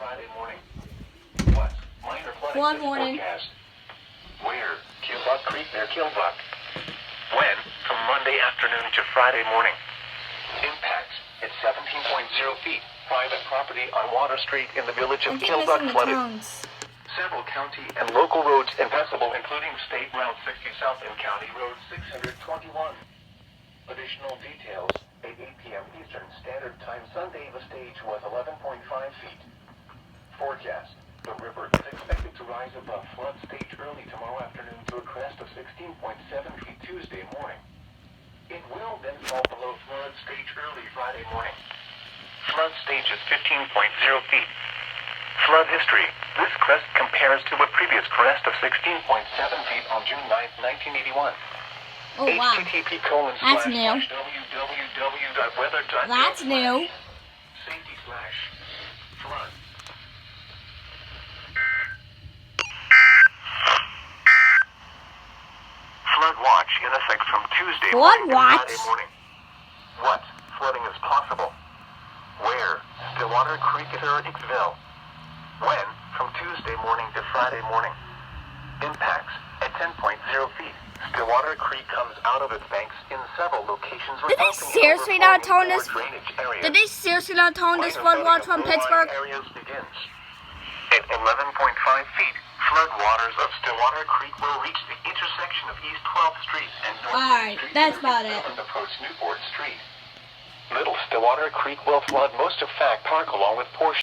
Friday morning. What? Minor flooding forecast. Where? Killbuck Creek near Killbuck. When? From Monday afternoon to Friday morning. Impacts at 17.0 feet. Private property on Water Street in the village of Killbuck flooded. Several county and local roads impassable, including State Route 60 South and County Road 621. Additional details at 8 p.m. Eastern Standard Time Sunday. The stage was 11.5 feet. Forecast. The river is expected to rise above flood stage early tomorrow afternoon to a crest of 16.7 feet Tuesday morning. It will then fall below flood stage early Friday morning. Flood stage is 15.0 feet. Flood history. This crest compares to a previous crest of 16.7 feet on June 9, 1981. Oh, wow. That's new. www.weather.gov. That's new. Safety/flood. Flood watch in effect from Tuesday morning to Friday morning. What? Flooding is possible. Where? Stillwater Creek at Hicksville. When? From Tuesday morning to Friday morning. Impacts at 10.0 feet. Stillwater Creek comes out of its banks in several locations. Did they seriously not tone this? Did they seriously not tone this flood watch from Pittsburgh? Areas begins. At 11.5 feet, flood waters of Stillwater Creek will reach the intersection of East 12th Street and North Alright, Street. that's about it. Approach Newport Street. Little Stillwater Creek will flood most of Fact Park along with portions